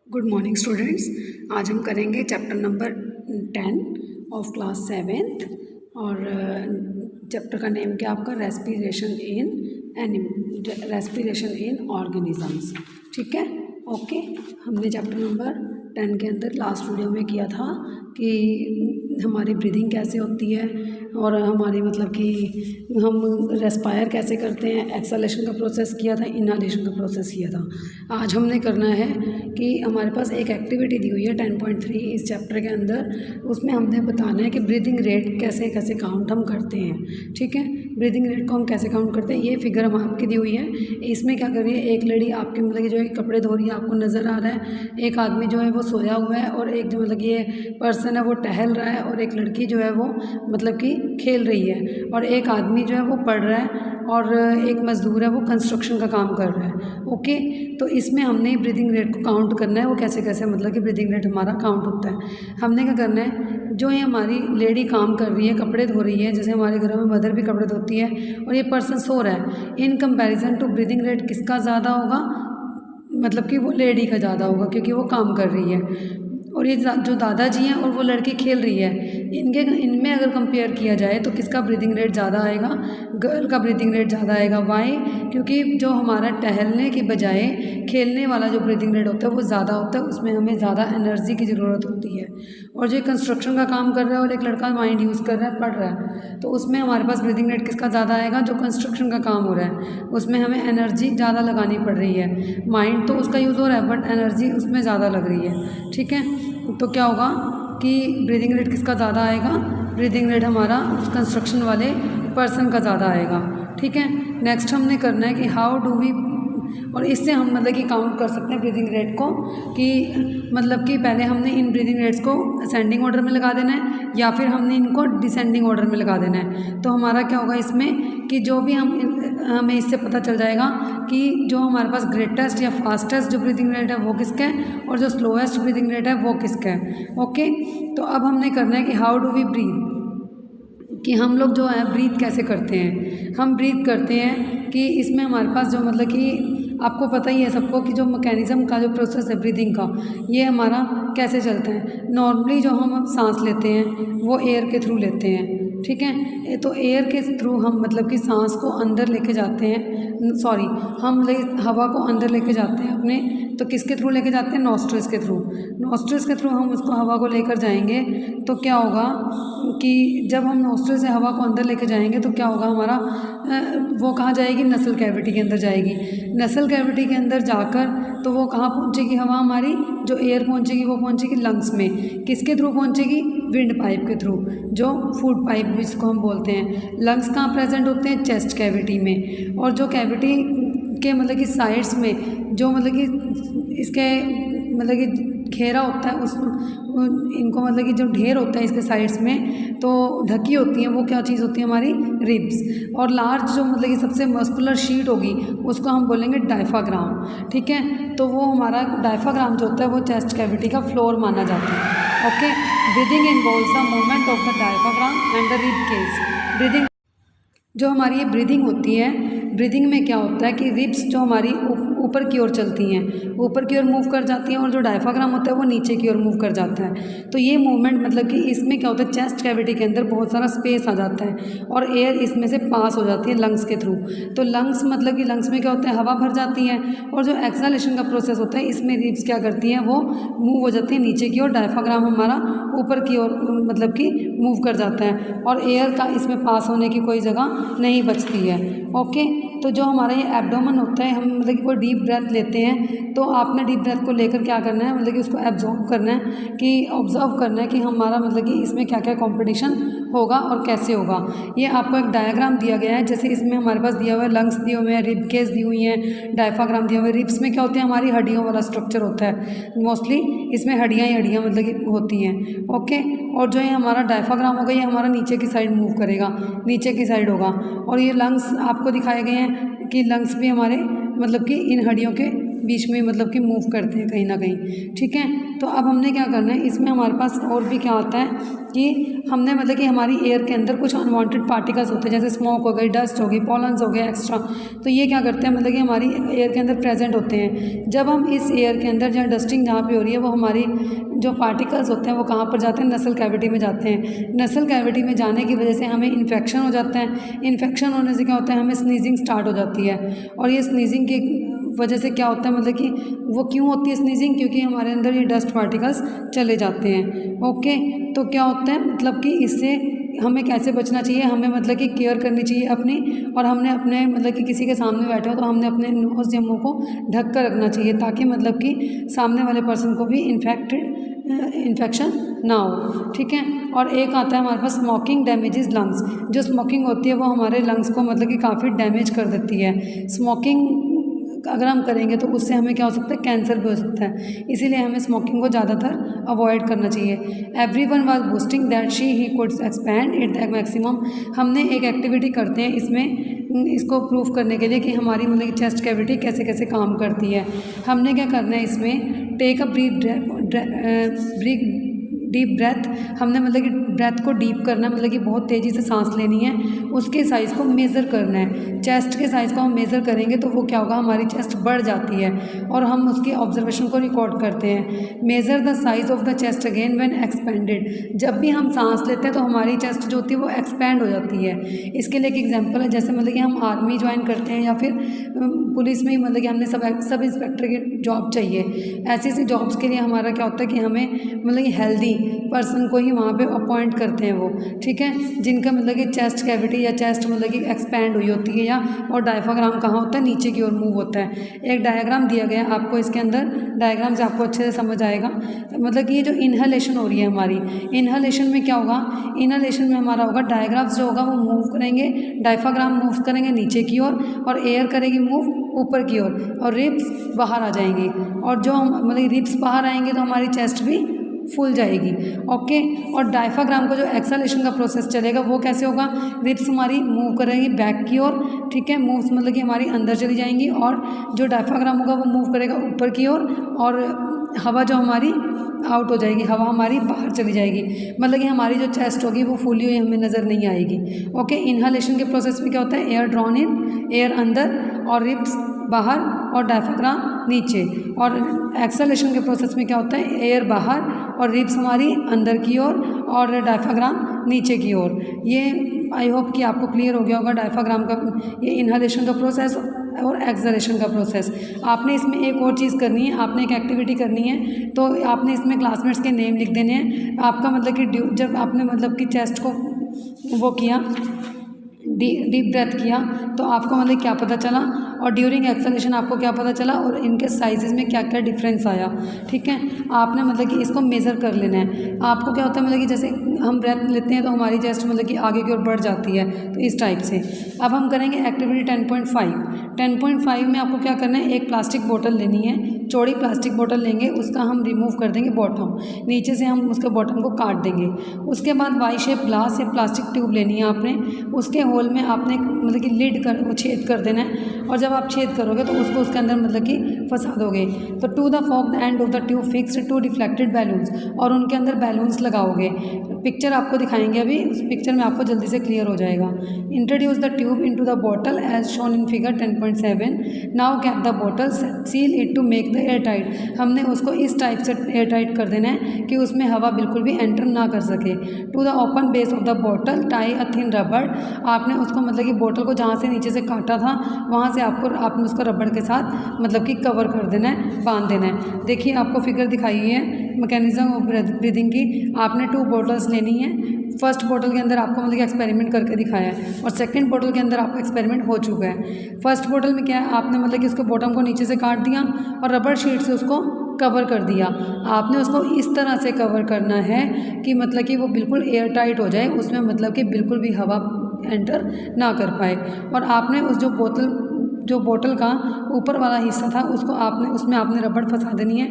Good morning students. आज हम करेंगे chapter number 10 of class 7th और चैप्टर का नेम क्या आपका रेस्पिरेशन इन ऑर्गेनिजम्स। ठीक है, ओके। हमने चैप्टर नंबर 10 के अंदर लास्ट वीडियो में किया था कि हमारी ब्रीदिंग कैसे होती है और हमारी मतलब कि हम रेस्पायर कैसे करते हैं, एक्सलेशन का प्रोसेस किया था, इनहालेशन का प्रोसेस किया था। आज हमने करना है कि हमारे पास एक एक्टिविटी दी हुई है 10.3 इस चैप्टर के अंदर। उसमें हमने बताना है कि ब्रीदिंग रेट कैसे कैसे काउंट हम करते हैं। ठीक है, ब्रीदिंग रेट को हम कैसे काउंट करते हैं, ये फिगर हम आपकी दी हुई है। इसमें क्या करिए, एक लेडी आपके मतलब कि जो है कपड़े धो रही है, आपको नज़र आ रहा है। एक आदमी जो है वो सोया हुआ है और एक जो मतलब ये पर्सन है वो टहल रहा है और एक लड़की जो है वो मतलब कि खेल रही है और एक आदमी जो है वो पढ़ रहा है और एक मज़दूर है वो कंस्ट्रक्शन का काम कर रहा है। ओके, तो इसमें हमने ब्रीदिंग रेट को काउंट करना है। वो कैसे कैसे मतलब कि ब्रीदिंग रेट हमारा काउंट होता है। हमने क्या करना है, जो ये हमारी लेडी काम कर रही है, कपड़े धो रही है, जैसे हमारे घरों में मदर भी कपड़े धोती है, और ये पर्सन सो रहा है, in comparison to breathing rate किसका ज़्यादा होगा, मतलब कि वो लेडी का ज़्यादा होगा क्योंकि वो काम कर रही है। और ये जो दादाजी हैं और वो लड़की खेल रही है, इनमें अगर कंपेयर किया जाए तो किसका ब्रीदिंग रेट ज़्यादा आएगा, गर्ल का ब्रीदिंग रेट ज़्यादा आएगा। वाई? क्योंकि जो हमारा टहलने के बजाय खेलने वाला जो ब्रीदिंग रेट होता है वो ज़्यादा होता है, उसमें हमें ज़्यादा एनर्जी की ज़रूरत होती है। और जो कंस्ट्रक्शन का काम कर रहा है और एक लड़का माइंड यूज़ कर रहा है, पढ़ रहा है, तो उसमें हमारे पास ब्रीदिंग रेट किसका ज़्यादा आएगा, जो कंस्ट्रक्शन का काम हो रहा है उसमें हमें एनर्जी ज़्यादा लगानी पड़ रही है। माइंड तो उसका यूज़ हो रहा है बट एनर्जी उसमें ज़्यादा लग रही है। ठीक है, तो क्या होगा कि ब्रीदिंग रेट किसका ज़्यादा आएगा, ब्रीदिंग रेट हमारा उस कंस्ट्रक्शन वाले पर्सन का ज़्यादा आएगा। ठीक है, नेक्स्ट हमने करना है कि हाउ डू वी, और इससे हम मतलब कि काउंट कर सकते हैं ब्रीदिंग रेट को कि मतलब कि पहले हमने इन ब्रीदिंग रेट्स को असेंडिंग ऑर्डर में लगा देना है या फिर हमने इनको डिसेंडिंग ऑर्डर में लगा देना है। तो हमारा क्या होगा इसमें कि जो भी हमें इससे पता चल जाएगा कि जो हमारे पास ग्रेटेस्ट या फास्टेस्ट जो ब्रीदिंग रेट है वो किसका है और जो स्लोएस्ट ब्रीदिंग रेट है वो किसका है। ओके, तो अब हमने करना है कि हाउ डू वी ब्रीथ, कि हम लोग जो है ब्रीथ कैसे करते हैं। हम ब्रीथ करते हैं कि इसमें हमारे पास जो मतलब कि आपको पता ही है सबको कि जो मैकेनिज़्म का जो प्रोसेस है ब्रीदिंग का, ये हमारा कैसे चलता है। नॉर्मली जो हम सांस लेते हैं वो एयर के थ्रू लेते हैं। ठीक है, तो एयर के थ्रू हम मतलब कि सांस को अंदर लेके जाते हैं, सॉरी हम हवा को अंदर लेके जाते हैं अपने, तो किसके थ्रू लेके जाते हैं, नॉस्ट्रिल्स के थ्रू। नॉस्ट्रिल्स के थ्रू हम उसको हवा को लेकर जाएंगे तो क्या होगा कि जब हम नॉस्ट्रिल से हवा को अंदर लेके जाएंगे तो क्या होगा, हमारा वो कहाँ जाएगी, नसल कैविटी के अंदर जाएगी। नसल कैविटी के अंदर जाकर तो वो कहाँ पहुँचेगी, हवा हमारी जो एयर पहुँचेगी वो पहुँचेगी लंग्स में। किसके थ्रू पहुँचेगी, विंड पाइप के थ्रू, जो फूड पाइप जिसको हम बोलते हैं। लंग्स कहाँ प्रेजेंट होते हैं, चेस्ट कैविटी में। और जो कैविटी के मतलब कि साइड्स में जो मतलब कि इसके मतलब कि घेरा होता है, उस इनको मतलब कि जो ढेर होता है इसके साइड्स में तो ढकी होती है, वो क्या चीज़ होती है, हमारी रिब्स। और लार्ज जो मतलब कि सबसे मस्कुलर शीट होगी उसको हम बोलेंगे डायफ्राम। ठीक है, तो वो हमारा डायफ्राम जो होता है वो चेस्ट कैविटी का फ्लोर माना जाता है। Okay, breathing involves the movement of the diaphragm and the rib cage. Breathing जो हमारी ये ब्रीदिंग होती है, ब्रीदिंग में क्या होता है कि रिब्स जो हमारी ऊपर की ओर चलती हैं, ऊपर की ओर मूव कर जाती हैं, और जो डायफ्राम होता है वो नीचे की ओर मूव कर जाता है। तो ये मूवमेंट मतलब कि इसमें क्या होता है, चेस्ट कैविटी के अंदर बहुत सारा स्पेस आ जाता है और एयर इसमें से पास हो जाती है लंग्स के थ्रू। तो लंग्स मतलब कि लंग्स में क्या होता है, हवा भर जाती है, और जो एक्सहेलेशन का प्रोसेस होता है इसमें रिब्स क्या करती हैं, वो मूव हो जाती है नीचे की ओर, डायफ्राम हमारा ऊपर की ओर मतलब कि मूव कर जाता है और एयर का इसमें पास होने की कोई जगह नहीं बचती है। ओके, तो जो हमारा ये एब्डोमेन होता है, हम मतलब कि कोई डीप ब्रेथ लेते हैं तो आपने डीप ब्रेथ को लेकर क्या करना है, मतलब कि उसको एब्जॉर्ब करना है, कि ऑब्जर्व करना है कि हमारा मतलब कि इसमें क्या क्या कॉम्पिटिशन होगा और कैसे होगा। ये आपको एक डायग्राम दिया गया है, जैसे इसमें हमारे पास दिया हुआ है लंग्स दिए हुए हैं, रिब केज दी हुई हैं, डायफ्राम दिए हुए हैं। रिब्स में क्या होते हैं, हमारी हड्डियों वाला स्ट्रक्चर होता है, मोस्टली इसमें हड्डियाँ ही हड्डियाँ मतलब कि होती हैं। ओके, और जो ये हमारा डायफ्राम होगा ये हमारा नीचे की साइड मूव करेगा, नीचे की साइड होगा। और ये लंग्स आपको दिखाए गए हैं कि लंग्स भी हमारे मतलब कि इन हड्डियों के बीच में मतलब कि मूव करते हैं कहीं ना कहीं। ठीक है, तो अब हमने क्या करना है, इसमें हमारे पास और भी क्या होता है कि हमने मतलब कि हमारी एयर के अंदर कुछ अनवांटेड पार्टिकल्स होते हैं, जैसे स्मोक हो गई, डस्ट हो गई, पॉलन्स हो गए एक्स्ट्रा। तो ये क्या करते हैं मतलब कि हमारी एयर के अंदर प्रेजेंट होते हैं। जब हम इस एयर के अंदर जहाँ डस्टिंग जहाँ पे हो रही है, वो हमारी जो पार्टिकल्स होते हैं वो कहाँ पर जाते हैं, नसल कैविटी में जाते हैं। नसल कैविटी में जाने की वजह से हमें इन्फेक्शन हो जाता है। इन्फेक्शन होने से क्या होता है, हमें स्नीजिंग स्टार्ट हो जाती है। और ये स्नीजिंग की वजह से क्या होता है मतलब कि वो क्यों होती है स्नीजिंग, क्योंकि हमारे अंदर ये डस्ट पार्टिकल्स चले जाते हैं। ओके, तो क्या होता है मतलब कि इससे हमें कैसे बचना चाहिए, हमें मतलब कि केयर करनी चाहिए अपनी, और हमने अपने मतलब कि किसी के सामने बैठे हो तो हमने अपने नोज़ या मुँह को ढक कर रखना चाहिए, ताकि मतलब कि सामने वाले पर्सन को भी इन्फेक्शन ना हो। ठीक है, और एक आता है हमारे पास स्मोकिंग डैमेजेस लंग्स। जो स्मोकिंग होती है वो हमारे लंग्स को मतलब कि काफ़ी डैमेज कर देती है। स्मोकिंग अगर हम करेंगे तो उससे हमें क्या हो सकता है, कैंसर भी हो सकता है। इसीलिए हमें स्मोकिंग को ज़्यादातर अवॉइड करना चाहिए। Everyone was boasting that he could expand it the maximum. हमने एक एक्टिविटी करते हैं इसमें, इसको प्रूव करने के लिए कि हमारी मतलब चेस्ट कैविटी कैसे कैसे काम करती है। हमने क्या करना है इसमें, टेक अ डीप ब्रेथ। हमने मतलब कि ब्रेथ को डीप करना है, मतलब कि बहुत तेज़ी से सांस लेनी है। उसके साइज़ को मेज़र करना है। चेस्ट के साइज़ को हम मेज़र करेंगे तो वो क्या होगा, हमारी चेस्ट बढ़ जाती है, और हम उसकी ऑब्जर्वेशन को रिकॉर्ड करते हैं। Measure the size of the chest again when expanded. जब भी हम सांस लेते हैं तो हमारी चेस्ट जो होती है वो एक्सपैंड हो जाती है। इसके लिए एक एग्जाम्पल है, जैसे मतलब कि हम आर्मी ज्वाइन करते हैं या फिर पुलिस में ही मतलब कि हमने सब इंस्पेक्टर की जॉब चाहिए। ऐसी ऐसी जॉब्स के लिए हमारा क्या होता है कि हमें मतलब कि हेल्दी पर्सन को ही वहाँ पे अपॉइंट करते हैं वो। ठीक है, जिनका मतलब कि चेस्ट कैविटी या चेस्ट मतलब कि एक्सपैंड हुई होती है, या और डायफ्राम कहाँ होता है, नीचे की ओर मूव होता है। एक डायग्राम दिया गया है आपको, इसके अंदर डायग्राम से आपको अच्छे से समझ आएगा। मतलब कि ये जो इनहेलेशन हो रही है हमारी, इनहेलेशन में क्या होगा, इनहेलेशन में हमारा होगा डायग्राम्स जो होगा वो मूव करेंगे, डायफ्राम मूव करेंगे नीचे की ओर, और एयर करेगी मूव ऊपर की ओर, और रिब्स बाहर आ जाएंगी। और जो हम मतलब रिब्स बाहर आएंगे तो हमारी चेस्ट भी फूल जाएगी। ओके, और डायफ्राम का जो एक्सहेलेशन का प्रोसेस चलेगा वो कैसे होगा, रिब्स हमारी मूव करेंगी बैक की ओर। ठीक है, मूव्स मतलब कि हमारी अंदर चली जाएंगी, और जो डायफ्राम होगा वो मूव करेगा ऊपर की ओर, और हवा जो हमारी आउट हो जाएगी, हवा हमारी बाहर चली जाएगी। मतलब कि हमारी जो चेस्ट होगी वो फूली हुई हमें नज़र नहीं आएगी। ओके, इनहेलेशन के प्रोसेस में क्या होता है, एयर ड्रॉन इन, एयर अंदर, और रिब्स बाहर, और डायफ्राम नीचे। और एक्सहेलेशन के प्रोसेस में क्या होता है, एयर बाहर और रिब्स हमारी अंदर की ओर, और डायफ्राम नीचे की ओर। ये आई होप कि आपको क्लियर हो गया होगा डायफ्राम का ये इनहेलेशन का प्रोसेस और एक्सहेलेशन का प्रोसेस। आपने इसमें एक और चीज़ करनी है, आपने एक एक्टिविटी करनी है, तो आपने इसमें क्लासमेट्स के नेम लिख देने हैं। आपका मतलब कि जब आपने मतलब कि चेस्ट को वो किया, डीप ब्रेथ किया, तो आपको मतलब क्या पता चला, और ड्यूरिंग एक्सहेलेशन आपको क्या पता चला, और इनके साइजेस में क्या क्या डिफरेंस आया। ठीक है, आपने मतलब कि इसको मेज़र कर लेना है। आपको क्या होता है मतलब कि जैसे हम ब्रेथ लेते हैं तो हमारी चेस्ट मतलब कि आगे की ओर बढ़ जाती है, तो इस टाइप से। अब हम करेंगे एक्टिविटी 10.5। 10.5 में आपको क्या करना है, एक प्लास्टिक बोतल लेनी है, चौड़ी प्लास्टिक बोतल लेंगे, उसका हम रिमूव कर देंगे बॉटम, नीचे से हम उसके बॉटम को काट देंगे। उसके बाद वाई शेप ग्लास या प्लास्टिक ट्यूब लेनी है आपने, उसके होल में आपने मतलब कि लिड कर छेद कर देना है, और जब आप छेद करोगे तो उसको उसके अंदर मतलब कि फंसा दोगे। तो to the forked end of the tube fixed to reflected balloons, और उनके अंदर बैलून्स लगाओगे। पिक्चर आपको दिखाएंगे अभी, उस पिक्चर में आपको जल्दी से क्लियर हो जाएगा। Introduce the tube into the bottle as shown in figure 10.7। Now cap the bottle, seal it to make the airtight. हमने उसको इस टाइप से एयर टाइट कर देना है कि उसमें हवा बिल्कुल भी एंटर ना कर सके। To the open base of the bottle tie a thin rubber. आपने उसको मतलब कि बोतल को जहाँ से नीचे से काटा था वहाँ से आपने उसको रबड़ के साथ मतलब कि कवर कर देना है, बांध देना है। देखिए आपको फिगर दिखाई है मैकेनिज्म ऑफ ब्रीदिंग की। आपने 2 बॉटल्स लेनी है। फर्स्ट बॉटल के अंदर आपको मतलब कि एक्सपेरिमेंट करके दिखाया है, और सेकंड बॉटल के अंदर आपका एक्सपेरिमेंट हो चुका है। फर्स्ट बॉटल में क्या है, आपने मतलब कि उसके बॉटम को नीचे से काट दिया और रबड़ शीट से उसको कवर कर दिया। आपने उसको इस तरह से कवर करना है कि मतलब कि वो बिल्कुल एयर टाइट हो जाए, उसमें मतलब कि बिल्कुल भी हवा एंटर ना कर पाए। और आपने उस जो बोतल जो बोतल का ऊपर वाला हिस्सा था उसको उसमें आपने रबड़ फंसा देनी है।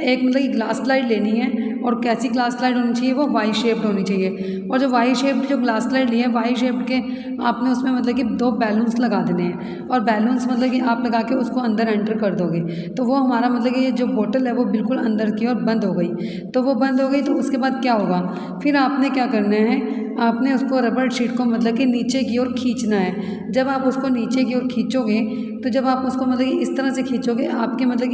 एक मतलब कि ग्लास स्लाइड लेनी है और कैसी ग्लास स्लाइड होनी चाहिए, वो वाई शेप्ड होनी चाहिए। और जो वाई शेप्ड जो ग्लास स्लाइड ली है, वाई शेप्ड के आपने उसमें मतलब कि 2 बैलून्स लगा देने हैं और बैलून्स मतलब कि आप लगा के उसको अंदर एंटर कर दोगे तो वो हमारा मतलब कि ये जो बोतल है वो बिल्कुल अंदर की ओर बंद हो गई। तो वो बंद हो गई तो उसके बाद क्या होगा, फिर आपने क्या करना है, आपने उसको रबड़ शीट को मतलब कि नीचे की ओर खींचना है। जब आप उसको नीचे की ओर खींचोगे तो जब आप उसको मतलब कि इस तरह से खींचोगे आपके मतलब कि